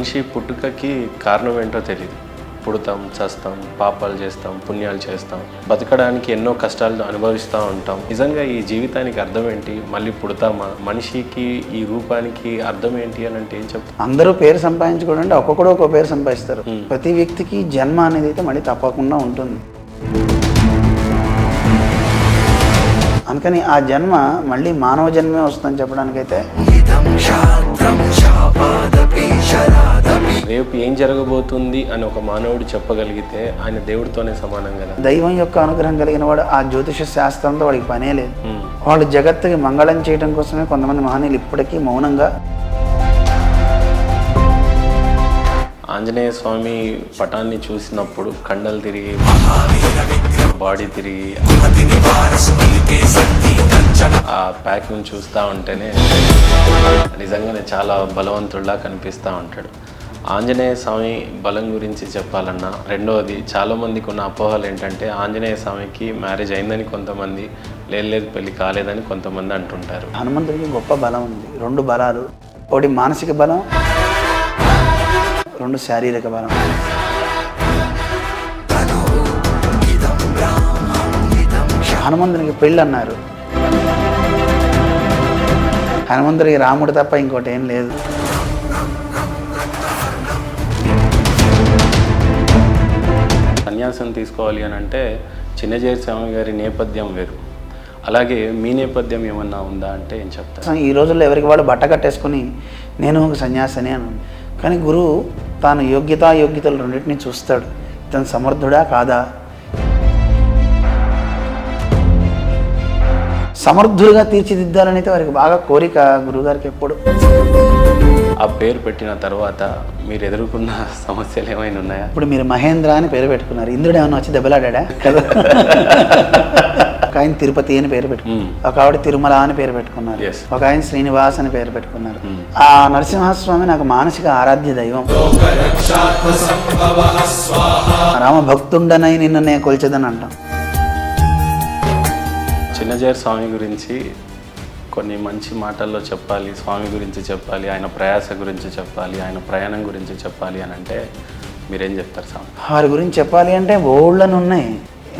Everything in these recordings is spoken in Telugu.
మనిషి పుట్టుకకి కారణం ఏంటో తెలియదు. పుడతాం, చస్తాం, పాపాలు చేస్తాం, పుణ్యాలు చేస్తాం, బతకడానికి ఎన్నో కష్టాలు అనుభవిస్తూ ఉంటాం. నిజంగా ఈ జీవితానికి అర్థం ఏంటి? మళ్ళీ పుడతామా? మనిషికి ఈ రూపానికి అర్థం ఏంటి అని అంటే ఏం చెప్తాం? అందరూ పేరు సంపాదించుకోవడం, ఒక్కొక్కడు ఒక్కో పేరు సంపాదిస్తారు. ప్రతి వ్యక్తికి జన్మ అనేది అయితే మళ్ళీ తప్పకుండా ఉంటుంది. అందుకని ఆ జన్మ మళ్ళీ మానవ జన్మే వస్తుందని చెప్పడానికైతే రేపు ఏం జరగబోతుంది అని ఒక మానవుడు చెప్పగలిగితే ఆయన దేవుడితోనే సమానం కదా. దైవం యొక్క అనుగ్రహం కలిగిన వాడు ఆ జ్యోతిష శాస్త్రంతో వాడికి పనే లేదు. వాళ్ళు జగత్తుకి మంగళం చేయడం కోసమే కొంతమంది మహనీయులు ఇప్పటికీ మౌనంగా. ఆంజనేయ స్వామి పటాన్ని చూసినప్పుడు కండలు తిరిగి, బాడీ తిరిగి, ఆ ప్యాకింగ్ చూస్తూ ఉంటేనే నిజంగానే చాలా బలవంతుడిలా కనిపిస్తూ ఉంటాడు. ఆంజనేయ స్వామి బలం గురించి చెప్పాలన్నా, రెండవది చాలామందికి ఉన్న అపోహలు ఏంటంటే ఆంజనేయ స్వామికి మ్యారేజ్ అయిందని కొంతమంది, లేదు పెళ్లి కాలేదని కొంతమంది అంటుంటారు. హనుమంతుడికి గొప్ప బలం ఉంది. 2 బలాలు, ఒకటి మానసిక బలం, 2 శారీరక బలం. హనుమంతునికి పెళ్ళి అన్నారు. హనుమంతుడికి రాముడు తప్ప ఇంకోటి ఏం లేదు. సన్యాసం తీసుకోవాలి అని అంటే చిన్నజీయర్ స్వామి గారి నేపథ్యం వేరు. అలాగే మీ నేపథ్యం ఏమన్నా ఉందా అంటే ఏం చెప్తారు? ఈ రోజుల్లో ఎవరికి వాళ్ళు బట్ట కట్టేసుకుని నేను ఒక సన్యాసిని అని. కానీ గురువు తాను యోగ్యతలు రెండింటినీ చూస్తాడు. ఇతను సమర్థుడా కాదా? సమర్థులుగా తీర్చిదిద్దాలని అయితే వారికి బాగా కోరిక గురువుగారికి ఎప్పుడు. ఆ పేరు పెట్టిన తర్వాత మీరు ఎదుర్కొన్న సమస్యలు ఏమైనా ఉన్నాయా? ఇప్పుడు మీరు మహేంద్ర అని పేరు పెట్టుకున్నారు. ఇంద్రుడు ఏమన్నా వచ్చి దెబ్బలాడా కదా? ఒక ఆయన తిరుపతి అని పేరు పెట్టుకున్నారు, ఒక ఆవిడ తిరుమల అని పేరు పెట్టుకున్నారు, ఒక ఆయన శ్రీనివాస్ అని పేరు పెట్టుకున్నారు. ఆ నరసింహస్వామి నాకు మానసిక ఆరాధ్య దైవం. రామ భక్తుండనై నిన్ను నే కొల్చదని అంటాం. చిన్నజీయర్ స్వామి గురించి కొన్ని మంచి మాటల్లో చెప్పాలి, స్వామి గురించి చెప్పాలి, ఆయన ప్రయాస గురించి చెప్పాలి, ఆయన ప్రయాణం గురించి చెప్పాలి అని అంటే మీరేం చెప్తారు స్వామి? వారి గురించి చెప్పాలి అంటే ఓళ్ళని ఉన్నాయి.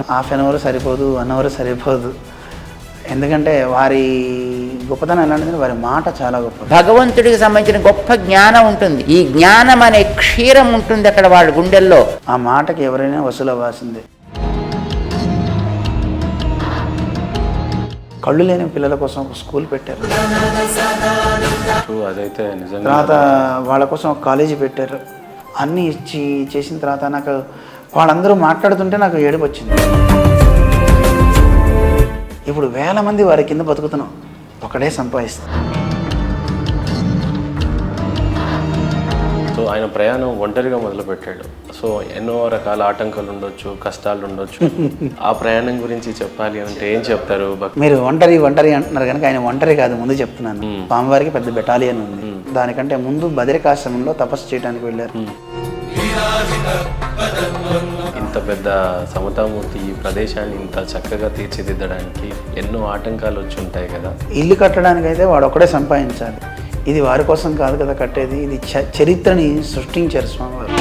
హాఫ్ అన్ అవర్ సరిపోదు, 1 అవర్ సరిపోదు. ఎందుకంటే వారి గొప్పతనం ఎలాంటిది, వారి మాట చాలా గొప్ప. భగవంతుడికి సంబంధించిన గొప్ప జ్ఞానం ఉంటుంది. ఈ జ్ఞానం అనే క్షీరం ఉంటుంది అక్కడ వాళ్ళ గుండెల్లో. ఆ మాటకి ఎవరైనా వసూలు అవ్వాల్సిందే. కళ్ళు లేని పిల్లల కోసం ఒక స్కూల్ పెట్టారు. అదైతే నిజంగా. తర్వాత వాళ్ళ కోసం ఒక కాలేజీ పెట్టారు. అన్నీ ఇచ్చి చేసిన తర్వాత నాకు వాళ్ళందరూ మాట్లాడుతుంటే నాకు ఏడుపు వచ్చింది. ఇప్పుడు 1000 మంది వారి కింద బతుకుతున్నాం, ఒకడే సంపాదిస్తాం. సో ఆయన ప్రయాణం ఒంటరిగా మొదలుపెట్టాడు. సో ఎన్నో రకాల ఆటంకాలు ఉండొచ్చు, కష్టాలు ఉండొచ్చు. ఆ ప్రయాణం గురించి చెప్పాలి అంటే ఏం చెప్తారు? మీరు ఒంటరి అంటున్నారు కనుక ఆయన ఒంటరి కాదు, ముందు చెప్తున్నాను. స్వామివారికి పెద్ద బెటాలియన్ ఉంది. దానికంటే ముందు బదరికాశ్రమంలో తపస్సు చేయడానికి వెళ్ళారు. ఇంత పెద్ద సమతామూర్తి ఈ ప్రదేశాన్ని ఇంత చక్కగా తీర్చిదిద్దడానికి ఎన్నో ఆటంకాలు వచ్చి ఉంటాయి కదా. ఇల్లు కట్టడానికి అయితే వాడు ఒక్కడే సంపాదించాలి. ఇది వారి కోసం కాదు కదా కట్టేది, ఇది చరిత్రని సృష్టించారు స్వామివారు.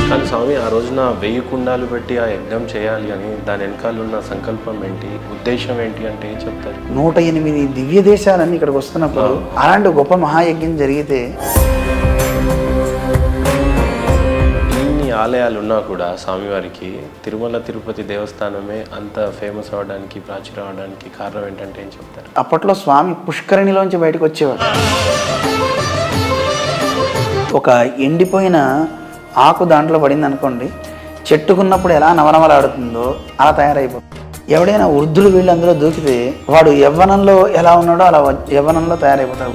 కానీ స్వామి ఆ రోజున 1000 కుండాలు పెట్టి ఆ యజ్ఞం చేయాలి అని దాని వెనకాల ఉన్న సంకల్పం ఏంటి, ఉద్దేశం ఏంటి అంటే ఏం చెప్తారు? 108 దివ్య దేశాలన్నీ ఇక్కడికి వస్తున్నప్పుడు అలాంటి గొప్ప మహాయజ్ఞం జరిగితే, ఆలయాలు ఉన్నా కూడా స్వామివారికి తిరుమల తిరుపతి దేవస్థానమే అంత ఫేమస్ అవడానికి, ప్రాచుర్యం అవడానికి కారణం ఏంటంటే ఏం చెప్తారు? అప్పట్లో స్వామి పుష్కరిణిలోంచి బయటకు వచ్చేవాడు. ఒక ఎండిపోయిన ఆకు దాంట్లో పడింది అనుకోండి, చెట్టుకున్నప్పుడు ఎలా నవనవలాడుతుందో అలా తయారైపోతుంది. ఎవడైనా వృద్ధులు వీళ్ళు అందులో దూకితే వాడు యవ్వనంలో ఎలా ఉన్నాడో అలా యవ్వనంలో తయారైపోతాడు.